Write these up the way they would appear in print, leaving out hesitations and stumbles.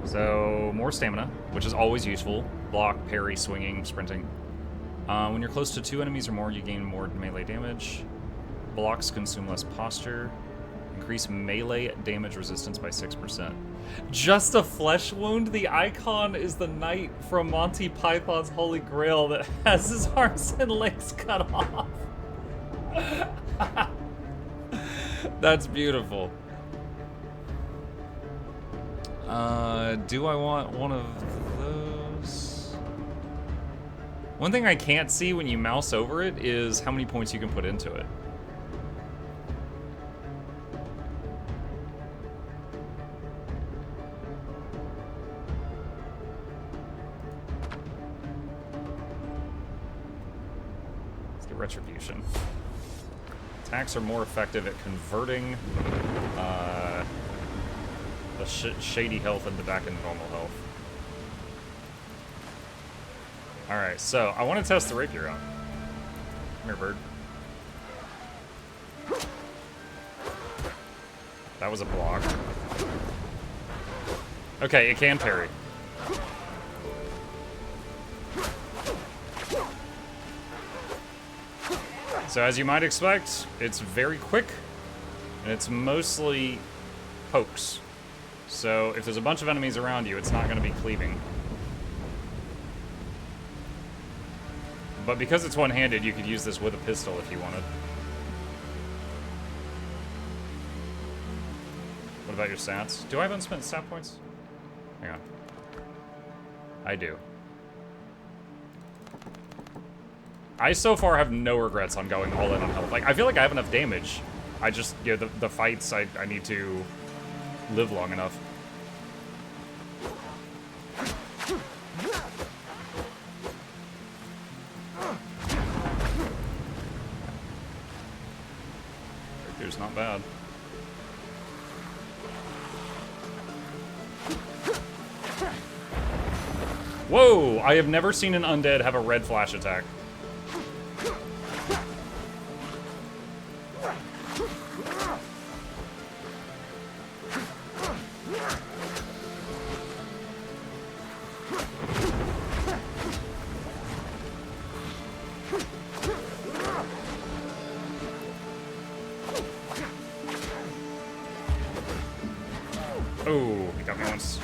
So, more stamina, which is always useful. Block, parry, swinging, sprinting. When you're close to 2 enemies or more, you gain more melee damage. Blocks consume less posture. Increase melee damage resistance by 6%. Just a flesh wound? The icon is the knight from Monty Python's Holy Grail that has his arms and legs cut off. That's beautiful. Do I want one of those? One thing I can't see when you mouse over it is how many points you can put into it. Let's get Retribution. Attacks are more effective at converting the shady health into back into normal health. Alright, so I want to test the rapier out. Come here, bird. That was a block. Okay, it can parry. So as you might expect, it's very quick, and it's mostly pokes. So if there's a bunch of enemies around you, it's not going to be cleaving. But because it's one-handed, you could use this with a pistol if you wanted. What about your stats? Do I have unspent stat points? Hang on. I do. I so far have no regrets on going all in on health. Like, I feel like I have enough damage. I just, you know, the fights, I need to live long enough. Rapier's not bad. Whoa! I have never seen an undead have a red flash attack. Oh, he got me once.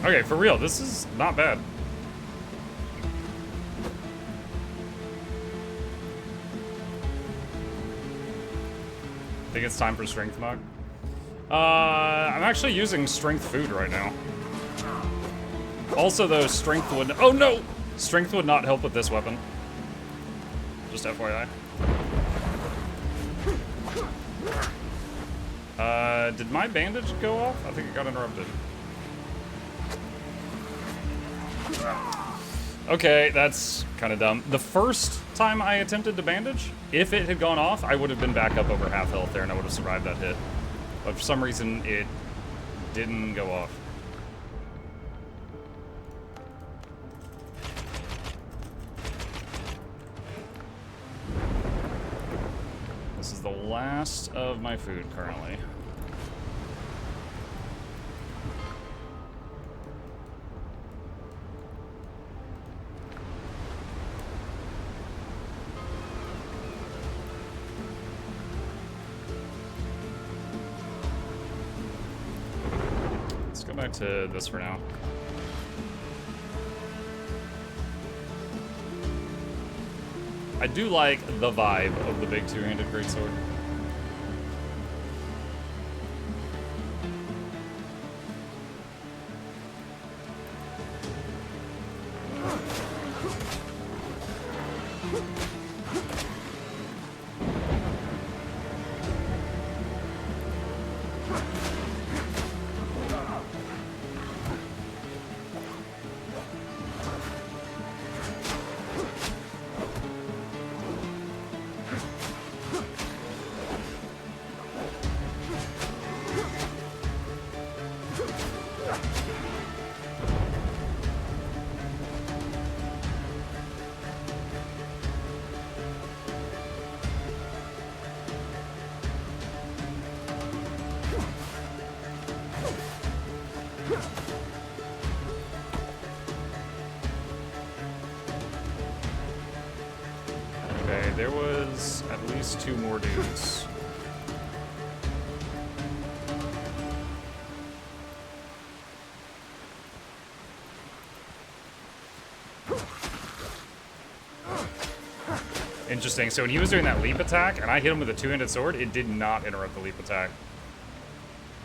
Okay, for real, this is not bad. Think it's time for strength mug? I'm actually using strength food right now. Also, though, strength would... Oh, no! Strength would not help with this weapon. Just FYI. Did my bandage go off? I think it got interrupted. Okay, that's kind of dumb. The first time I attempted to bandage, if it had gone off, I would have been back up over half health there and I would have survived that hit. But for some reason, it didn't go off. This is the last of my food currently. Let's go back to this for now. I do like the vibe of the big two-handed greatsword. Okay, there was at least 2 more dudes. Interesting. So when he was doing that leap attack, and I hit him with a 2-handed sword, it did not interrupt the leap attack.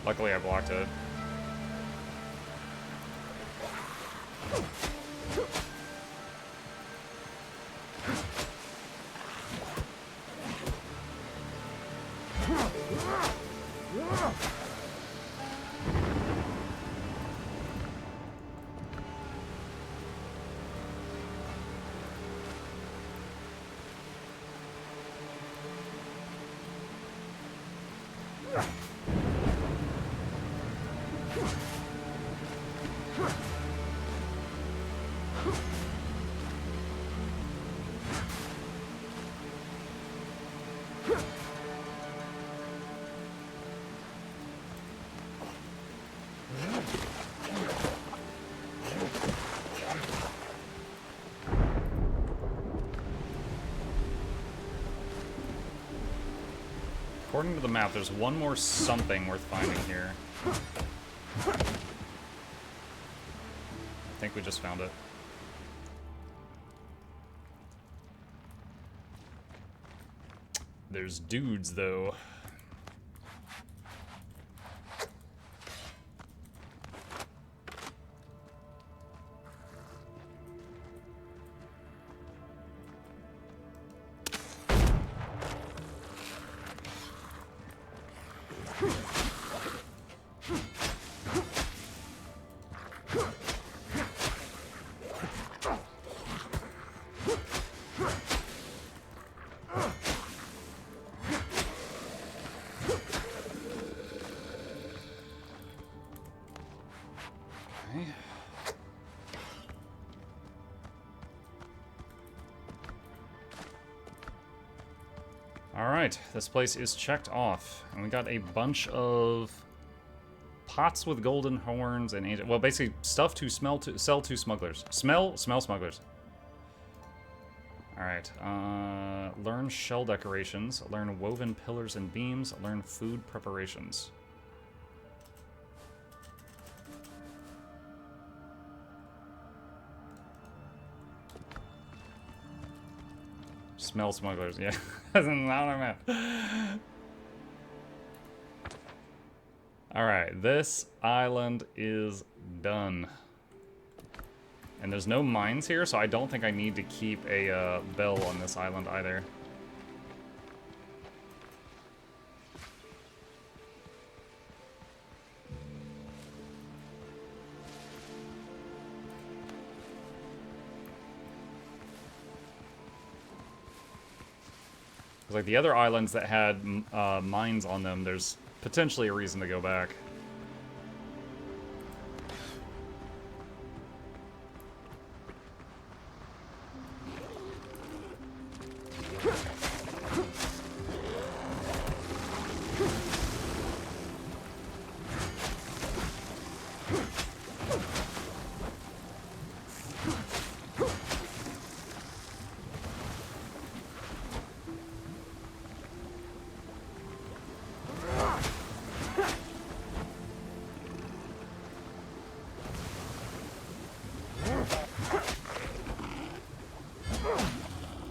Luckily, I blocked it. According to the map, there's one more something worth finding here. I think we just found it. There's dudes, though. Alright, this place is checked off. And we got a bunch of pots with golden horns and ancient, well, basically stuff to sell to smugglers. Smell smugglers. Alright, learn shell decorations, learn woven pillars and beams, learn food preparations. Smell smugglers, yeah. That's not what I meant. Alright, this island is done. And there's no mines here, so I don't think I need to keep a bell on this island either. Like the other islands that had mines on them, there's potentially a reason to go back.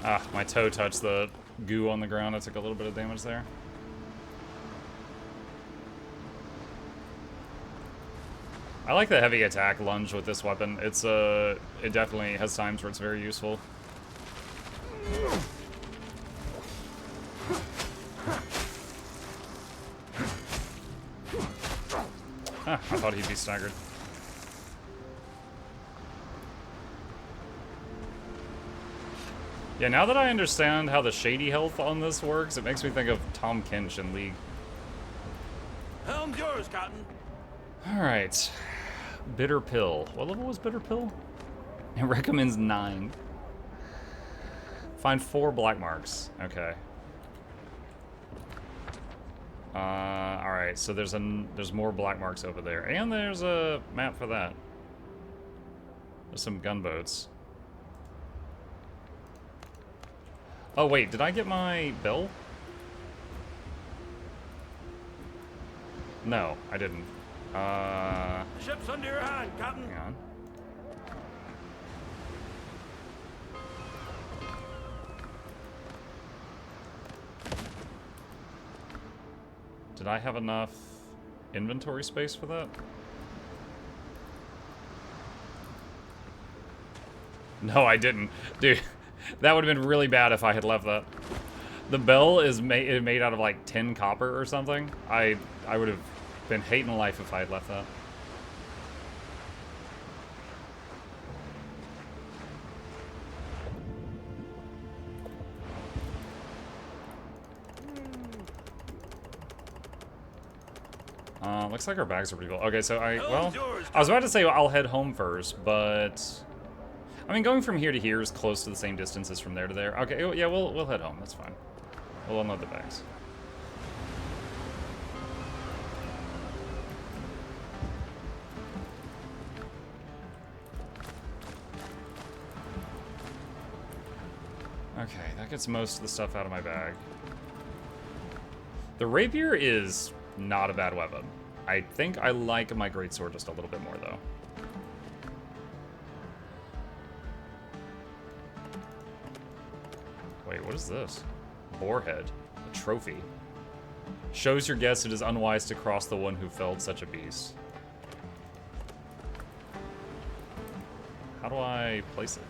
Ah, my toe touched the goo on the ground. I took a little bit of damage there. I like the heavy attack lunge with this weapon. It's it definitely has times where it's very useful. Huh, I thought he'd be staggered. Yeah, now that I understand how the shady health on this works, it makes me think of Tom Kinch in League. Helm's yours, Cotton. Alright. Bitter Pill. What level was Bitter Pill? It recommends 9. Find 4 black marks. Okay. Alright, so there's more black marks over there. And there's a map for that. There's some gunboats. Oh, wait, did I get my bill? No, I didn't. The ship's under your hand, Captain. Hang on. Did I have enough inventory space for that? No, I didn't. Dude, that would have been really bad if I had left that. The bell is made out of like 10 copper or something. I would have been hating life if I had left that. Looks like our bags are pretty full. Okay, so I was about to say I'll head home first, but I mean, going from here to here is close to the same distance as from there to there. Okay, yeah, we'll head home. That's fine. We'll unload the bags. Okay, that gets most of the stuff out of my bag. The rapier is not a bad weapon. I think I like my greatsword just a little bit more, though. Wait, what is this? Boarhead. A trophy. Shows your guests it is unwise to cross the one who felled such a beast. How do I place it?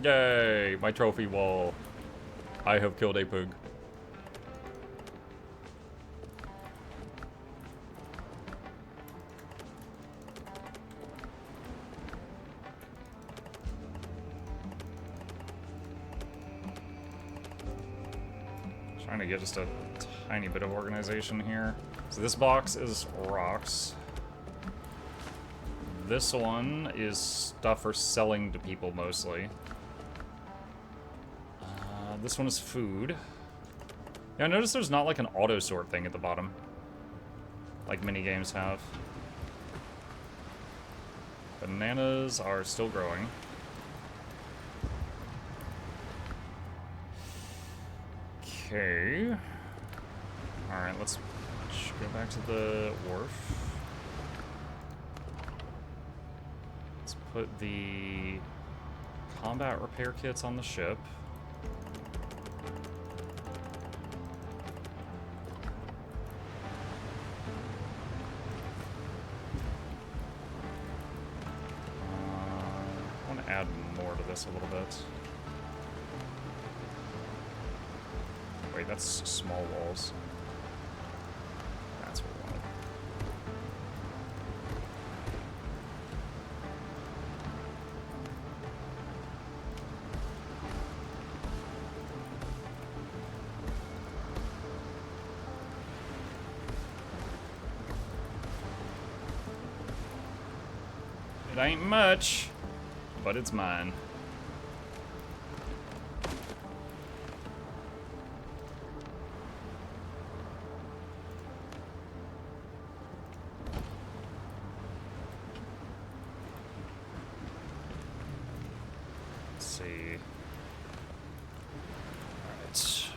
Yay! My trophy wall. I have killed a pig. Trying to get just a tiny bit of organization here. So this box is rocks. This one is stuff for selling to people mostly. This one is food. Yeah, I noticed there's not like an auto sort thing at the bottom, like mini games have. Bananas are still growing. Okay. Alright, let's go back to the wharf. Let's put the combat repair kits on the ship. Add more to this a little bit. Wait, that's small walls. That's what we wanted. It ain't much, but it's mine. Let's see. All right.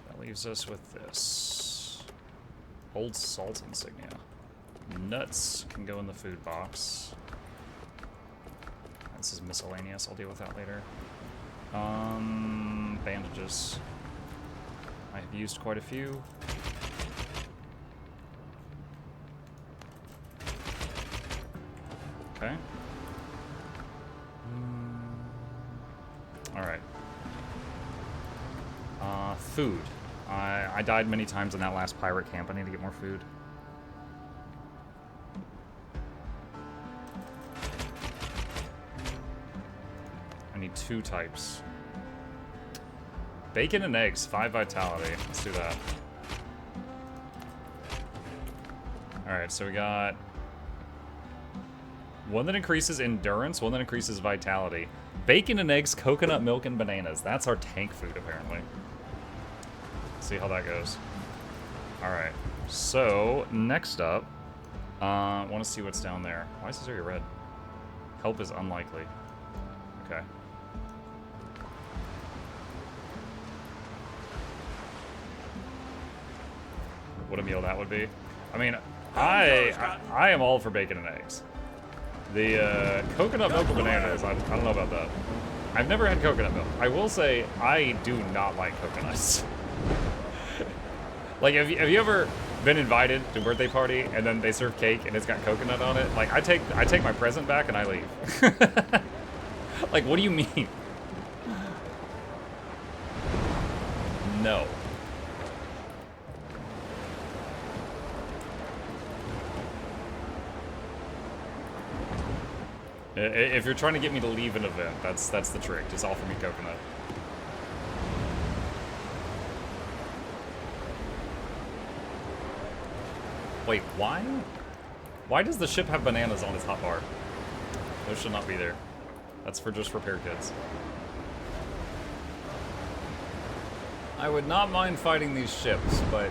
That leaves us with this. Old salt insignia. Nuts can go in the food box. This is miscellaneous. I'll deal with that later. Bandages. I have used quite a few. Okay. All right. Food. I died many times in that last pirate camp. I need to get more food. I need 2 types. Bacon and eggs, 5 vitality. Let's do that. Alright, so we got one that increases endurance, one that increases vitality. Bacon and eggs, coconut milk, and bananas. That's our tank food, apparently. See how that goes. Alright. So, next up, I want to see what's down there. Why is this area red? Help is unlikely. Okay. What a meal that would be. I mean, I am all for bacon and eggs. The coconut milk and bananas, I don't know about that. I've never had coconut milk. I will say, I do not like coconuts. Like, have you ever been invited to a birthday party and then they serve cake and it's got coconut on it? Like, I take my present back and I leave. Like, what do you mean? No. If you're trying to get me to leave an event, that's the trick. Just offer me coconut. Wait, why? Why does the ship have bananas on its hotbar? Those should not be there. That's for just repair kits. I would not mind fighting these ships, but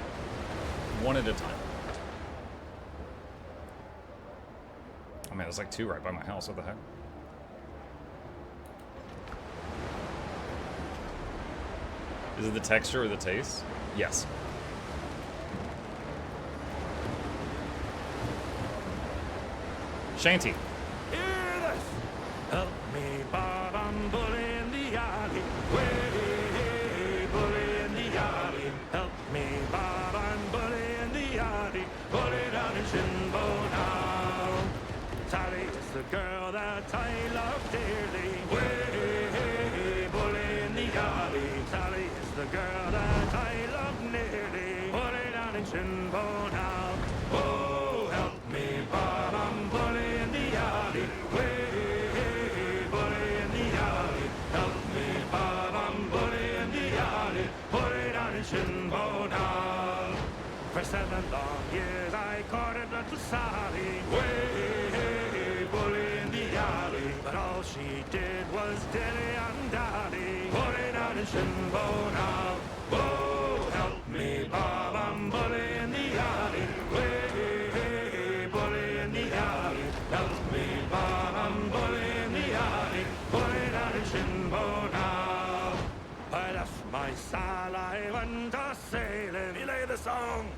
one at a time. Oh man, there's like two right by my house. What the heck? Is it the texture or the taste? Yes. Shanty. Hear this! Help me, Bob, I'm bully in the alley. Way, bully in the alley. Help me, Bob, I'm bully in the alley. Bully down in Shinbo now. Sally is the girl that I love dearly. Way, bully in the alley. Sally is the girl that I love nearly. Bully down in Shinbo now. Oh, help me, Bob, I'm bully in the alley. Way, bully in the alley. Help me, Bob, I'm bully in the alley. Bully down in Shinbo now. For 7 long years I courted little Sally. Way, bully in the alley. But all she did was dilly and dally. Bully down in Shinbo now. Oh, help me, Bob, I'm bully in the alley. Way, bully in the alley. Help me, Bob, I'm bully in the alley. Bully down in Shinbo now. I left my Sal, I went a sailing. Belay the song.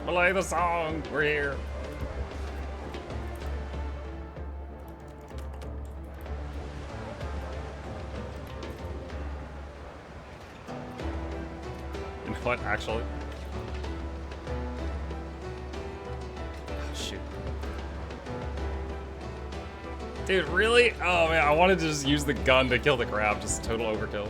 Play the song. We're here. You know what, actually? Oh, shoot. Dude, really? Oh man, I wanted to just use the gun to kill the crab. Just total overkill.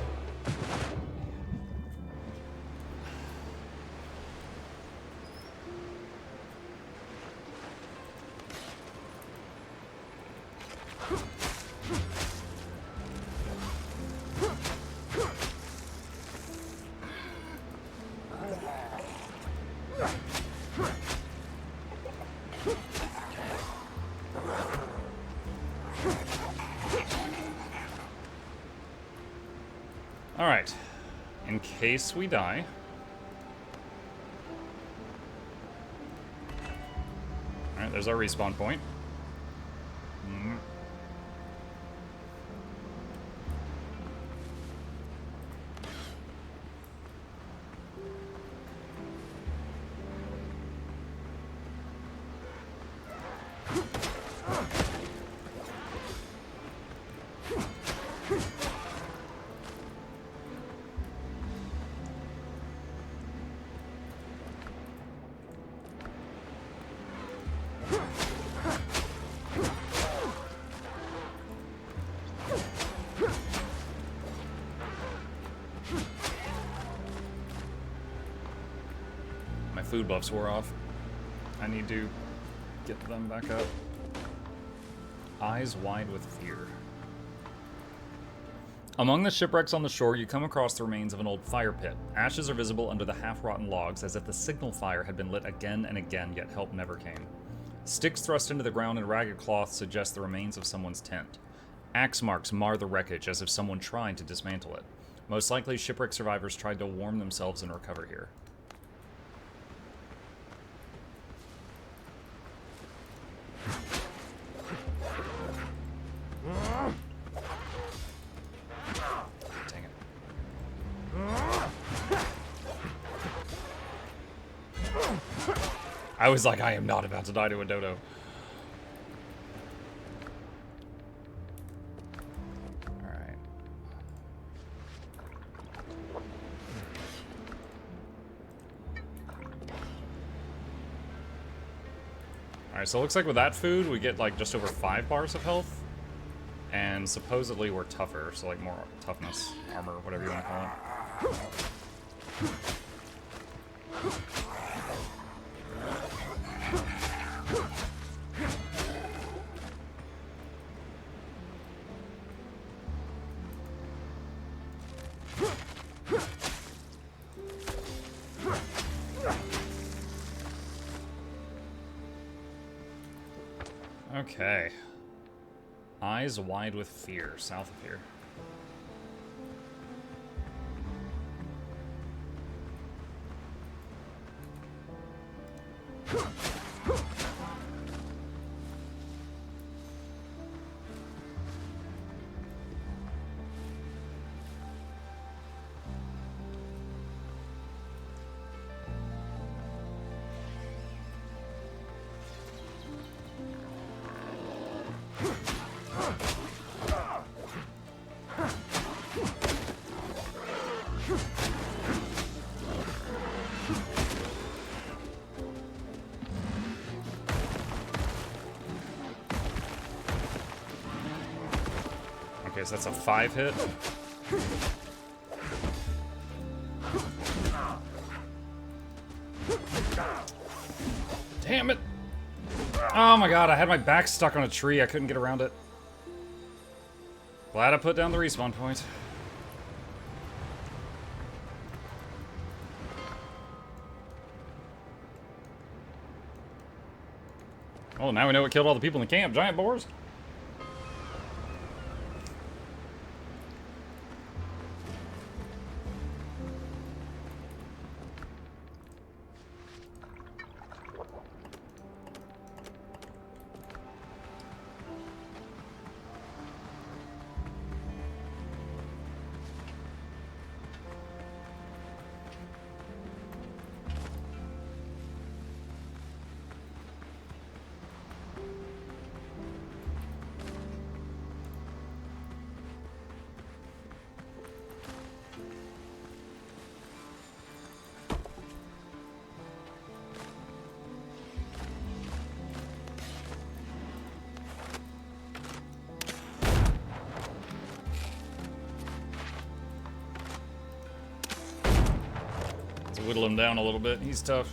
Alright. In case we die. Alright, there's our respawn point. Food buffs wore off. I need to get them back up. Eyes wide with fear. Among the shipwrecks on the shore, you come across the remains of an old fire pit. Ashes are visible under the half-rotten logs, as if the signal fire had been lit again and again, yet help never came. Sticks thrust into the ground and ragged cloth suggest the remains of someone's tent. Axe marks mar the wreckage as if someone tried to dismantle it. Most likely, shipwreck survivors tried to warm themselves and recover here. Dang it. I was like, I am not about to die to a dodo. Alright. Alright, so it looks like with that food, we get like just over 5 bars of health. And supposedly we're tougher, so like more toughness, armor, whatever you want to call it. Okay. Eyes wide with fear, south of here. Okay, so that's a 5 hit. Damn it! Oh my god, I had my back stuck on a tree. I couldn't get around it. Glad I put down the respawn point. Oh, now we know what killed all the people in the camp. Giant boars? Whittle him down a little bit. He's tough.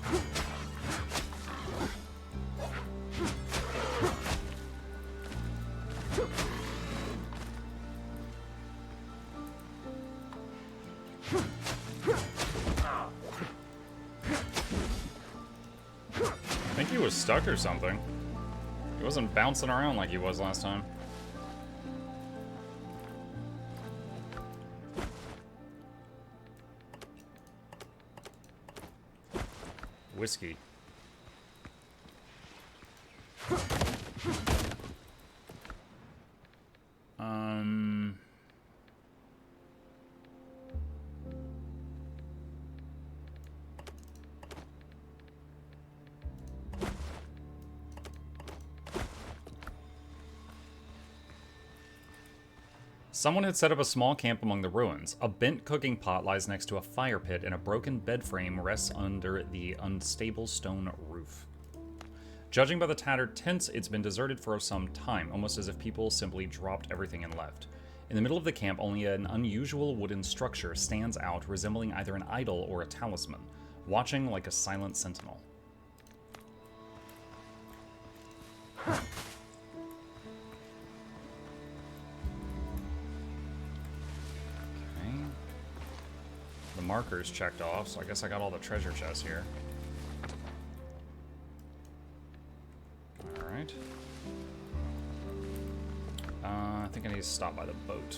I think he was stuck or something. He wasn't bouncing around like he was last time. Whiskey. Someone had set up a small camp among the ruins. A bent cooking pot lies next to a fire pit, and a broken bed frame rests under the unstable stone roof. Judging by the tattered tents, it's been deserted for some time, almost as if people simply dropped everything and left. In the middle of the camp, only an unusual wooden structure stands out, resembling either an idol or a talisman, watching like a silent sentinel. The markers checked off, so I guess I got all the treasure chests here. Alright. think I need to stop by the boat.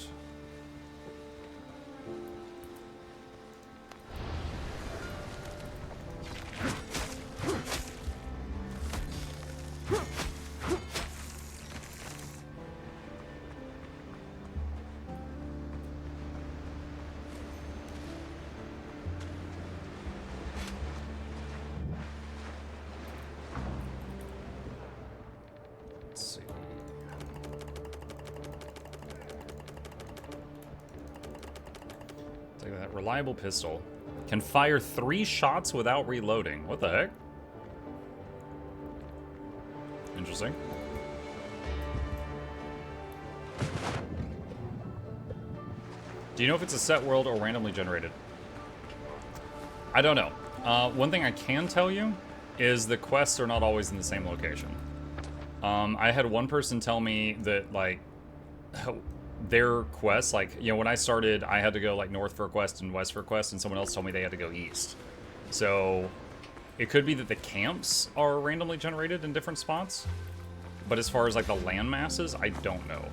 Reliable pistol. Can fire 3 shots without reloading. What the heck? Interesting. Do you know if it's a set world or randomly generated? I don't know. One thing I can tell you is the quests are not always in the same location. I had one person tell me that, like, their quests, like, you know, when I started, I had to go, like, north for a quest and west for a quest, and someone else told me they had to go east. So, it could be that the camps are randomly generated in different spots, but as far as, like, the land masses, I don't know.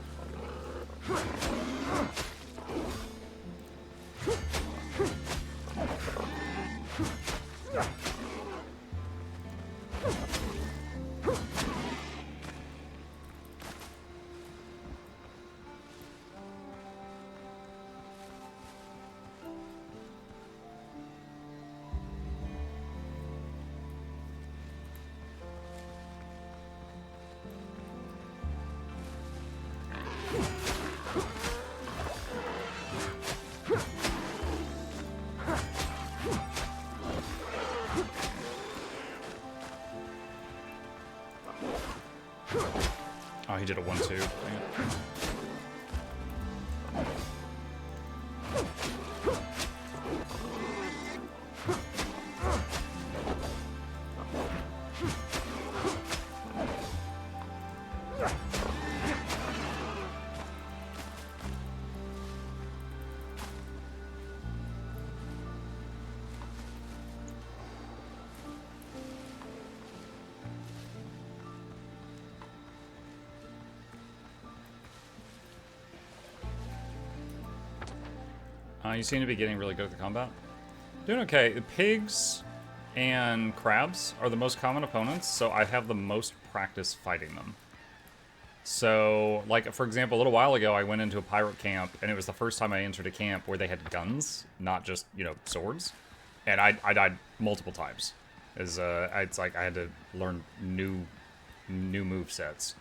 Oh, he did a 1-2. Dang it. You seem to be getting really good at the combat. Doing okay. The pigs and crabs are the most common opponents, so I have the most practice fighting them. So, like, for example, a little while ago, I went into a pirate camp, and it was the first time I entered a camp where they had guns, not just, you know, swords. And I died multiple times. It's like I had to learn new move sets.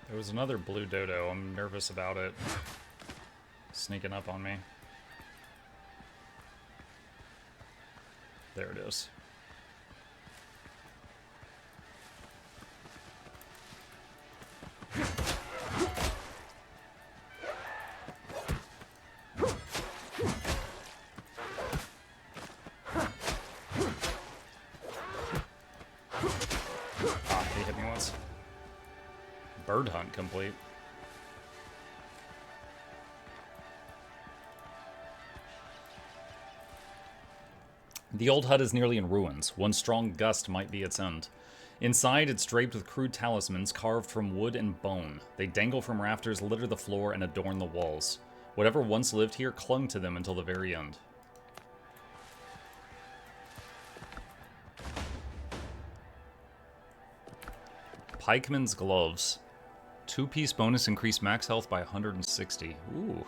There was another blue dodo. I'm nervous about it sneaking up on me. There it is. Ah, he hit me once. Bird hunt complete. The old hut is nearly in ruins. One strong gust might be its end. Inside, it's draped with crude talismans carved from wood and bone. They dangle from rafters, litter the floor, and adorn the walls. Whatever once lived here clung to them until the very end. Pikeman's Gloves. 2-piece bonus increased max health by 160. Ooh.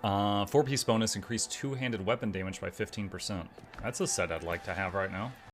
4-piece bonus increased two-handed weapon damage by 15%. That's a set I'd like to have right now.